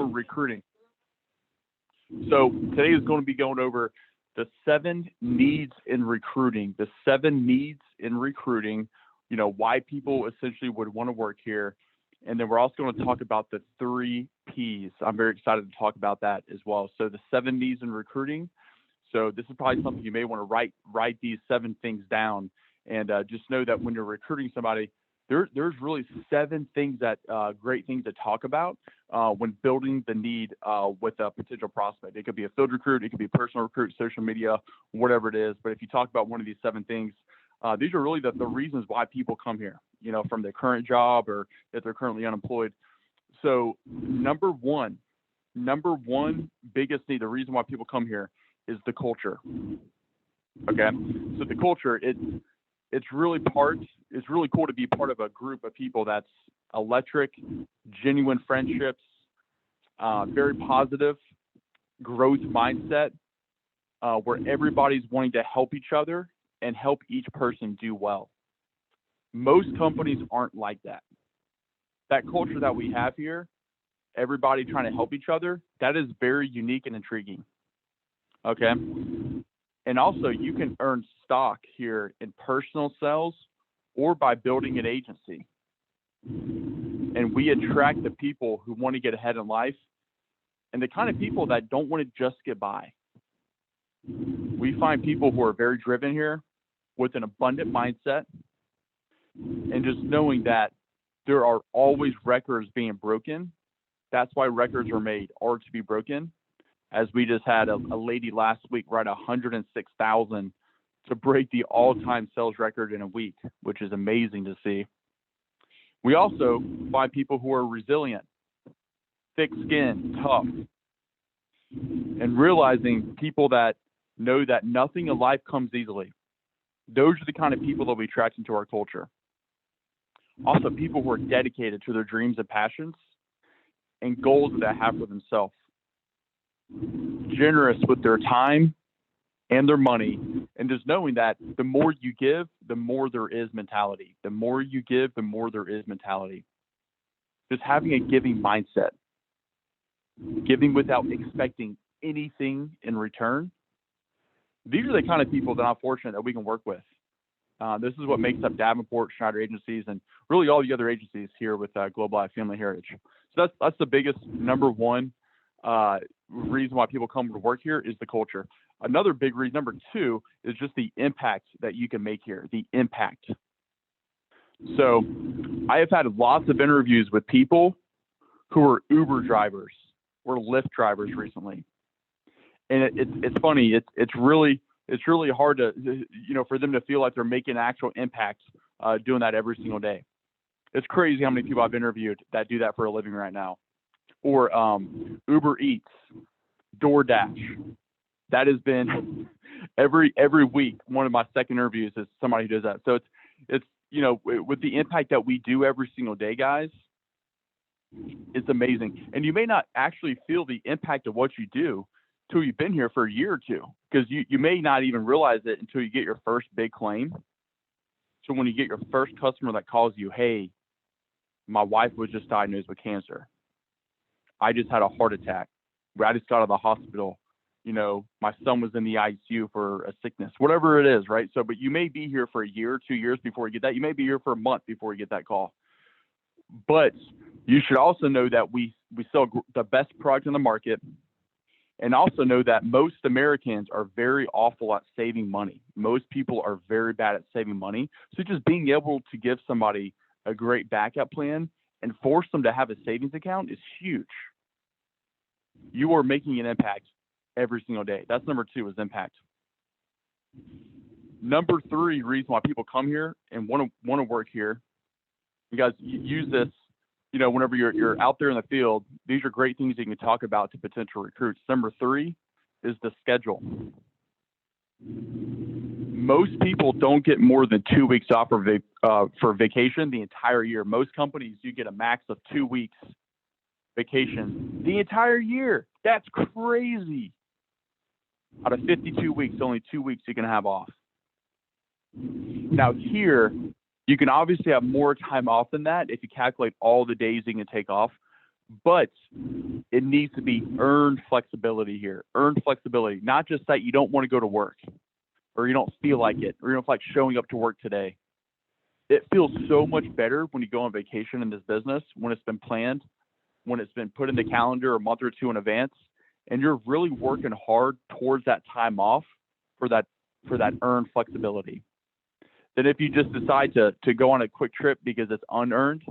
recruiting. So today is going to be going over the 7 needs in recruiting, why people essentially would want to work here. And then we're also going to talk about the 3 Ps. I'm very excited to talk about that as well. So the 7 needs in recruiting. So this is probably something you may want to write these 7 things down, and just know that when you're recruiting somebody, there's really 7 things that great things to talk about when building the need with a potential prospect. It could be a field recruit, it could be a personal recruit, social media, whatever it is. But if you talk about one of these 7 things, these are really the reasons why people come here, from their current job or if they're currently unemployed. So number one biggest need, the reason why people come here is the culture. Okay, so the culture, it's really cool to be part of a group of people that's electric, genuine friendships, very positive growth mindset, where everybody's wanting to help each other and help each person do well. Most companies aren't like that. That culture that we have here, everybody trying to help each other, that is very unique and intriguing. Okay. And also, you can earn stock here in personal sales or by building an agency. And we attract the people who want to get ahead in life and the kind of people that don't want to just get by. We find people who are very driven here with an abundant mindset and just knowing that there are always records being broken. That's why records are made, are to be broken. As we just had a lady last week write 106,000 to break the all-time sales record in a week, which is amazing to see. We also find people who are resilient, thick-skinned, tough, and realizing people that know that nothing in life comes easily. Those are the kind of people that we attract into our culture. Also, people who are dedicated to their dreams and passions and goals that they have for themselves. Generous with their time and their money, and just knowing that the more you give, the more there is mentality. The more you give, the more there is mentality. Just having a giving mindset, giving without expecting anything in return. These are the kind of people that I'm fortunate that we can work with. This is what makes up Davenport, Schneider agencies, and really all the other agencies here with Global Life Family Heritage. So that's the biggest number one reason why people come to work here is the culture. Another big reason, number 2, is just the impact that you can make here, the impact. So I have had lots of interviews with people who are Uber drivers or Lyft drivers recently. And it's funny, it's really hard to, for them to feel like they're making actual impact doing that every single day. It's crazy how many people I've interviewed that do that for a living right now. Or Uber Eats, DoorDash. That has been every week. One of my second interviews is somebody who does that. So it's with the impact that we do every single day, guys, it's amazing. And you may not actually feel the impact of what you do till you've been here for a year or two, because you may not even realize it until you get your first big claim. So when you get your first customer that calls you, hey, my wife was just diagnosed with cancer. I just had a heart attack. I just got out of the hospital. My son was in the ICU for a sickness, whatever it is, right? So, but you may be here for a year, 2 years before you get that. You may be here for a month before you get that call. But you should also know that we sell the best product in the market, and also know that most Americans are very awful at saving money. Most people are very bad at saving money. So just being able to give somebody a great backup plan and force them to have a savings account is huge. You are making an impact every single day. That's number 2 is impact. Number 3 reason why people come here and want to work here. You guys use this, whenever you're out there in the field. These are great things you can talk about to potential recruits. Number 3 is the schedule. Most people don't get more than 2 weeks off for vacation the entire year. Most companies, you get a max of 2 weeks vacation the entire year. That's crazy. Out of 52 weeks, only 2 weeks you can have off. Now here, you can obviously have more time off than that if you calculate all the days you can take off. But It needs to be earned flexibility here. Earned flexibility, not just that you don't want to go to work or you don't feel like it or you don't feel like showing up to work today. It feels so much better when you go on vacation in this business, when it's been planned, when it's been put in the calendar a month or two in advance, and you're really working hard towards that time off for that earned flexibility. Then if you just decide to go on a quick trip because it's unearned,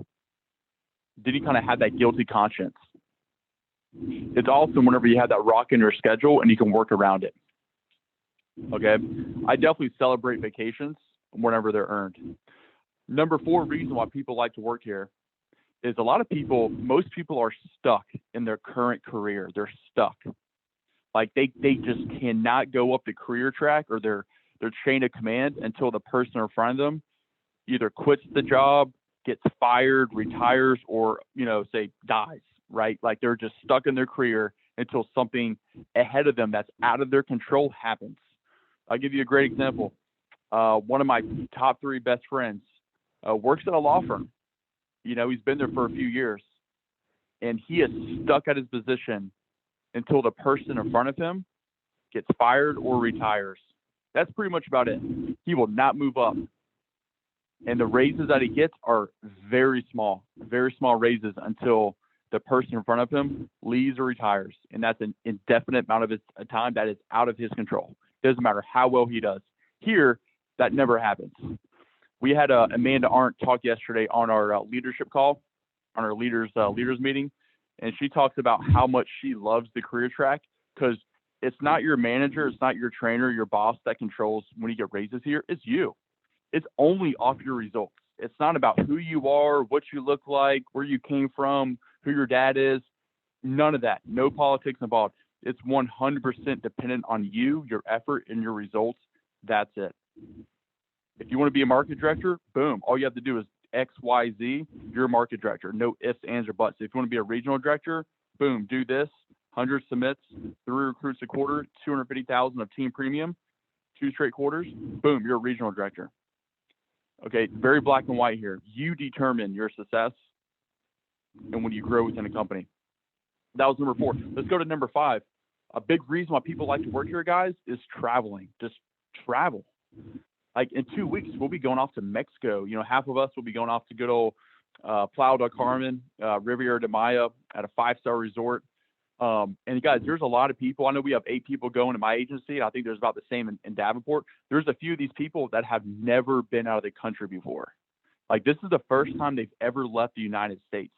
then you kind of have that guilty conscience. It's awesome whenever you have that rock in your schedule and you can work around it. Okay. I definitely celebrate vacations whenever they're earned. Number 4 reason why people like to work here is most people are stuck in their current career. They're stuck. Like they just cannot go up the career track or their chain of command until the person in front of them either quits the job, gets fired, retires, or, say dies. Right? Like they're just stuck in their career until something ahead of them that's out of their control happens. I'll give you a great example. One of my top 3 best friends works at a law firm. He's been there for a few years, and he is stuck at his position until the person in front of him gets fired or retires. That's pretty much about it. He will not move up. And the raises that he gets are very small raises until the person in front of him leaves or retires. And that's an indefinite amount of time that is out of his control. Doesn't matter how well he does. Here, that never happens. We had Amanda Arndt talk yesterday on our leadership call, on our leaders meeting, and she talks about how much she loves the career track because it's not your manager, it's not your trainer, your boss that controls when you get raises here. It's you. It's only off your results. It's not about who you are, what you look like, where you came from, who your dad is. None of that. No politics involved. It's 100% dependent on you, your effort, and your results. That's it. If you want to be a market director, boom. All you have to do is X, Y, Z. You're a market director. No ifs, ands, or buts. If you want to be a regional director, boom, do this. 100 submits, 3 recruits a quarter, 250,000 of team premium, 2 straight quarters. Boom, you're a regional director. Okay, very black and white here. You determine your success and when you grow within a company. That was number 4. Let's go to number 5. A big reason why people like to work here, guys, is traveling. Just travel. Like in 2 weeks, we'll be going off to Mexico. Half of us will be going off to good old Playa del Carmen, Riviera de Maya at a 5-star resort. And guys, there's a lot of people. I know we have 8 people going to my agency. I think there's about the same in Davenport. There's a few of these people that have never been out of the country before. Like this is the first time they've ever left the United States.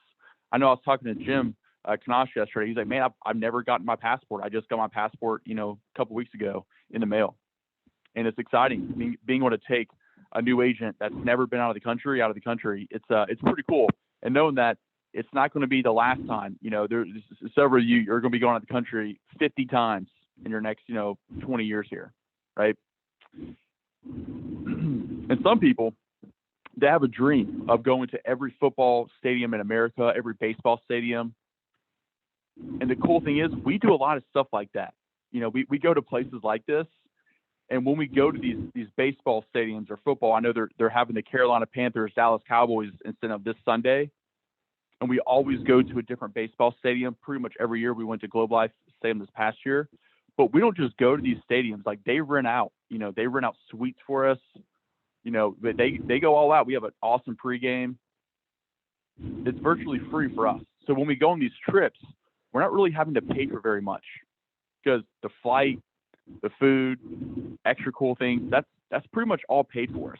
I know I was talking to Jim Kanash yesterday. He's like, man, I've never gotten my passport. I just got my passport, a couple weeks ago in the mail. And it's exciting being able to take a new agent that's never been out of the country. It's pretty cool. And knowing that it's not going to be the last time, there's several of you are going to be going out of the country 50 times in your next, 20 years here. Right. And some people, they have a dream of going to every football stadium in America, every baseball stadium. And the cool thing is we do a lot of stuff like that. We go to places like this. And when we go to these baseball stadiums or football, I know they're having the Carolina Panthers, Dallas Cowboys instead of this Sunday. And we always go to a different baseball stadium. Pretty much every year we went to Globe Life Stadium this past year. But we don't just go to these stadiums. Like they rent out, they rent out suites for us. But they go all out. We have an awesome pregame. It's virtually free for us. So when we go on these trips, we're not really having to pay for very much because the flight, the food, extra cool things, that's pretty much all paid for us.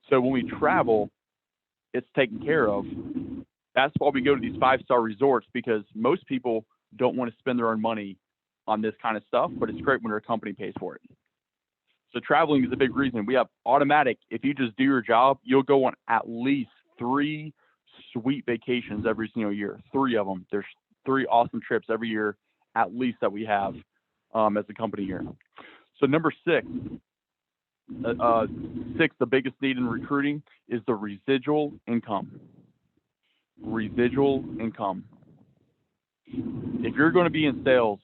So when we travel, it's taken care of. That's why we go to these 5-star resorts, because most people don't want to spend their own money on this kind of stuff, but it's great when their company pays for it. So traveling is a big reason. We have automatic. If you just do your job, you'll go on at least 3 sweet vacations every single year. 3 of them. There's 3 awesome trips every year, at least, that we have as a company here. So number 6, the biggest need in recruiting is the residual income. Residual income. If you're going to be in sales,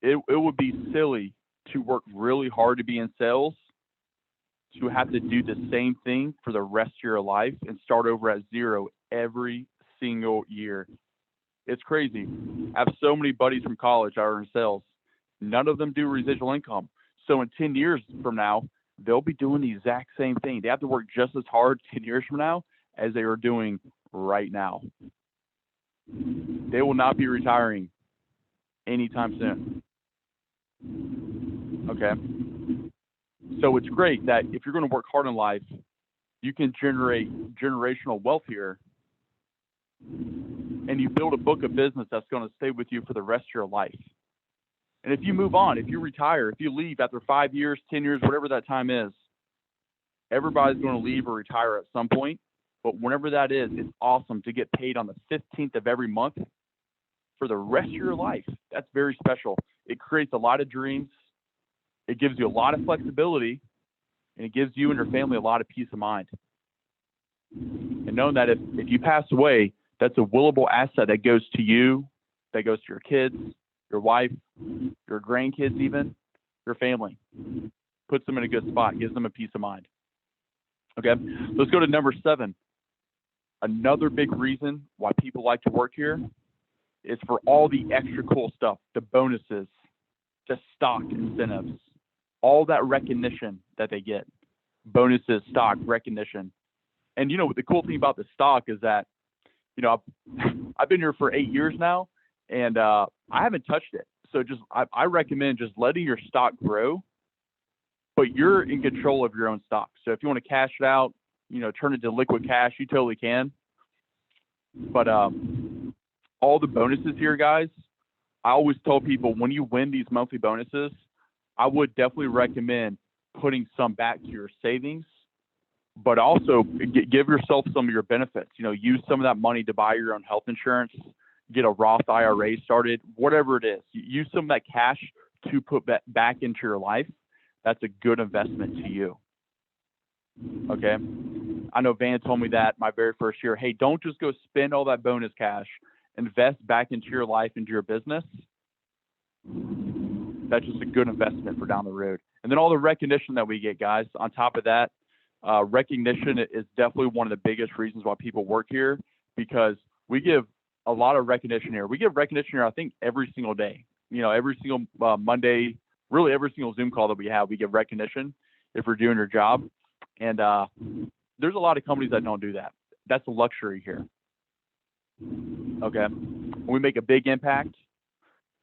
it would be silly to work really hard to be in sales, to have to do the same thing for the rest of your life and start over at 0 every single year. It's crazy. I have so many buddies from college that are in sales. None of them do residual income. So in 10 years from now, they'll be doing the exact same thing. They have to work just as hard 10 years from now as they are doing right now. They will not be retiring anytime soon. Okay. So it's great that if you're going to work hard in life, you can generate generational wealth here, and you build a book of business that's going to stay with you for the rest of your life. And if you move on, if you retire, if you leave after 5 years, 10 years, whatever that time is, everybody's going to leave or retire at some point. But whenever that is, it's awesome to get paid on the 15th of every month for the rest of your life. That's very special. It creates a lot of dreams. It gives you a lot of flexibility, and it gives you and your family a lot of peace of mind. And knowing that if you pass away, that's a willable asset that goes to you, that goes to your kids, your wife, your grandkids even, your family. Puts them in a good spot, gives them a peace of mind. Okay, let's go to number 7. Another big reason why people like to work here is for all the extra cool stuff, the bonuses, the stock incentives, all that recognition that they get. Bonuses, stock, recognition. And, you know, the cool thing about the stock is that, you know, I've been here for 8 years now, and I haven't touched it. So I recommend just letting your stock grow, but you're in control of your own stock. So if you want to cash it out, you know, turn it to liquid cash, you totally can. But all the bonuses here, guys, I always tell people when you win these monthly bonuses, I would definitely recommend putting some back to your savings, but also give yourself some of your benefits. You know, use some of that money to buy your own health insurance, get a Roth IRA started, whatever it is. Use some of that cash to put that back into your life. That's a good investment to you. Okay. I know Van told me that my very first year. Hey, don't just go spend all that bonus cash. Invest back into your life, into your business. That's just a good investment for down the road. And then all the recognition that we get, guys, on top of that, recognition is definitely one of the biggest reasons why people work here, because we give a lot of recognition here. We give recognition here, I think, every single day. You know, every single Monday, really every single Zoom call that we have, we give recognition if we're doing your job. And there's a lot of companies that don't do that. That's a luxury here. Okay. We make a big impact,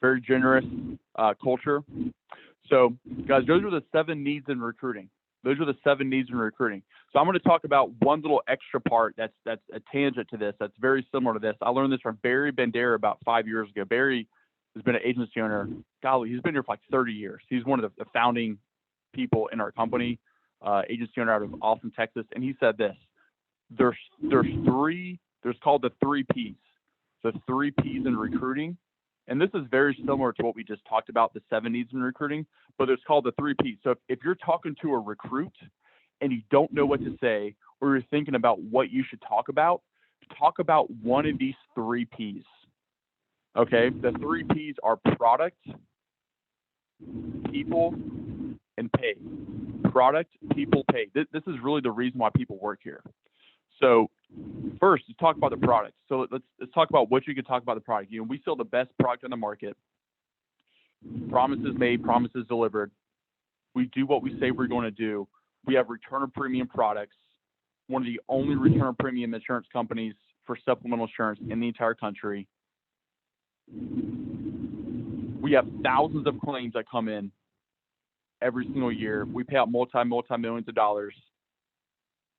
very generous culture. So, guys, those are the 7 needs in recruiting. Those are the 7 needs in recruiting. So I'm going to talk about one little extra part that's a tangent to this, that's very similar to this. I learned this from Barry Bandera about 5 years ago. Barry has been an agency owner. Golly, he's been here for like 30 years. He's one of the founding people in our company, agency owner out of Austin, Texas. And he said this: there's called the 3 Ps. The 3 Ps in recruiting. And this is very similar to what we just talked about, the 7 needs in recruiting, but it's called the 3 Ps. So if you're talking to a recruit and you don't know what to say, or you're thinking about what you should talk about one of these 3 Ps. Okay, the 3 Ps are product, people, and pay. Product, people, pay. This is really the reason why people work here. So first, let's talk about the product. So let's talk about what you can talk about the product. You know, we sell the best product on the market. Promises made, promises delivered. We do what we say we're going to do. We have return of premium products. One of the only return of premium insurance companies for supplemental insurance in the entire country. We have thousands of claims that come in every single year. We pay out multi-millions of dollars.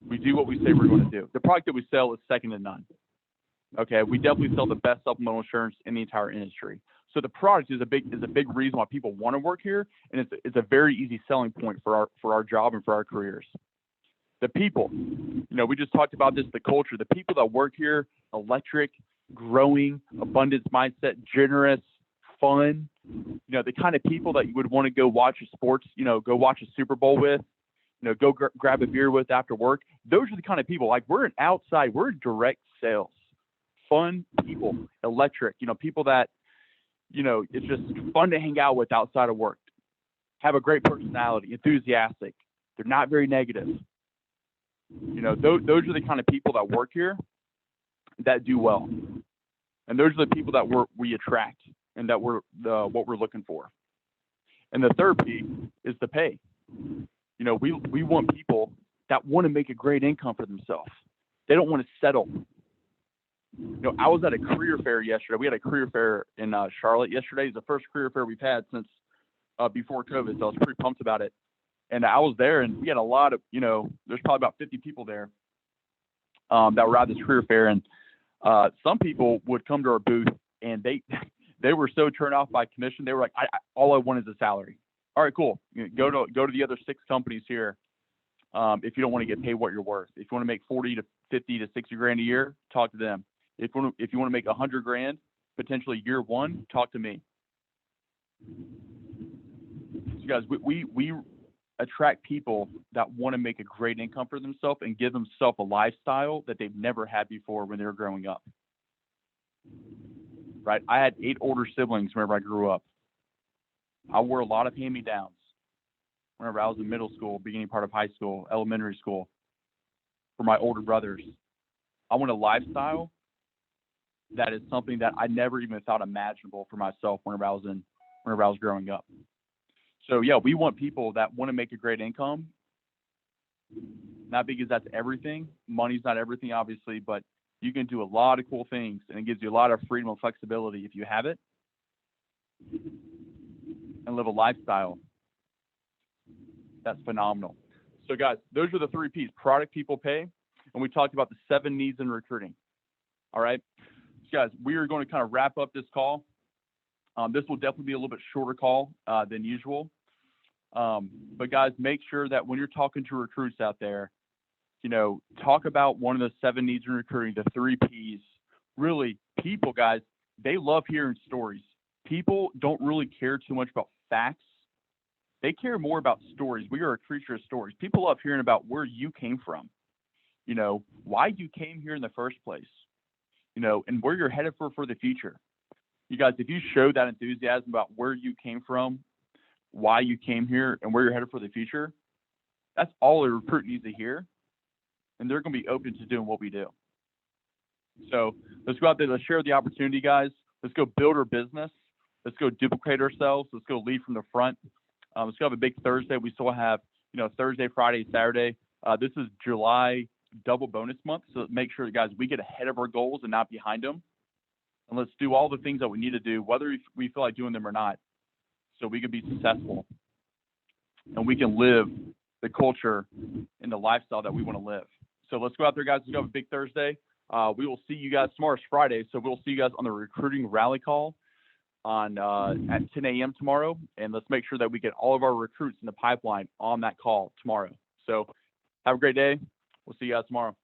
We do what we say we're going to do. The product that we sell is second to none. Okay, we definitely sell the best supplemental insurance in the entire industry. So the product is a big reason why people want to work here, and it's a very easy selling point for our job and for our careers. The people, you know, we just talked about this, the culture. The people that work here, electric, growing, abundance mindset, generous, fun. You know, the kind of people that you would want to go watch a sports, you know, go watch a Super Bowl with. You know, go grab a beer with after work. Those are the kind of people, like we're in direct sales. Fun people, electric, you know, people that, you know, it's just fun to hang out with outside of work. Have a great personality, enthusiastic. They're not very negative. You know, those are the kind of people that work here that do well. And those are the people that we attract and that what we're looking for. And the third P is the pay. We want people that want to make a great income for themselves. They don't want to settle. I was at a career fair yesterday. We had a career fair in Charlotte yesterday. It's the first career fair we've had since before COVID, so I was pretty pumped about it. And I was there, and we had a lot of, there's probably about 50 people there that were at this career fair. And some people would come to our booth, and they were so turned off by commission. They were like, all I want is a salary. All right, cool. Go to the other 6 companies here. If you don't want to get paid what you're worth, if you want to make 40 to 50 to 60 grand a year, talk to them. If you want to make 100 grand, potentially year one, talk to me. So guys, we attract people that want to make a great income for themselves and give themselves a lifestyle that they've never had before when they were growing up. Right? I had 8 older siblings whenever I grew up. I wore a lot of hand-me-downs whenever I was in middle school, beginning part of high school, elementary school, for my older brothers. I want a lifestyle that is something that I never even thought imaginable for myself whenever I was growing up. So yeah, we want people that want to make a great income. Not because that's everything. Money's not everything, obviously, but you can do a lot of cool things, and it gives you a lot of freedom and flexibility if you have it, and live a lifestyle that's phenomenal. So guys, those are the 3 P's: product, people, pay. And we talked about the 7 needs in recruiting. All right. So guys, we are going to kind of wrap up this call. This will definitely be a little bit shorter call than usual. But guys, make sure that when you're talking to recruits out there, talk about one of the 7 needs in recruiting, the 3 P's. Really, people, guys, they love hearing stories. People don't really care too much about facts. They care more about stories. We are a creature of stories. People love hearing about where you came from, why you came here in the first place, and where you're headed for the future. You guys, if you show that enthusiasm about where you came from, why you came here, and where you're headed for the future, that's all a recruit needs to hear. And they're going to be open to doing what we do. So let's go out there. Let's share the opportunity, guys. Let's go build our business. Let's go duplicate ourselves. Let's go lead from the front. Let's go have a big Thursday. We still have, Thursday, Friday, Saturday. This is July double bonus month. So make sure, guys, we get ahead of our goals and not behind them. And let's do all the things that we need to do, whether we feel like doing them or not, so we can be successful and we can live the culture and the lifestyle that we want to live. So let's go out there, guys. Let's go have a big Thursday. We will see you guys. Tomorrow's Friday, so we'll see you guys on the recruiting rally call on at 10 a.m. tomorrow. And let's make sure that we get all of our recruits in the pipeline on that call tomorrow. So have a great day. We'll see you guys tomorrow.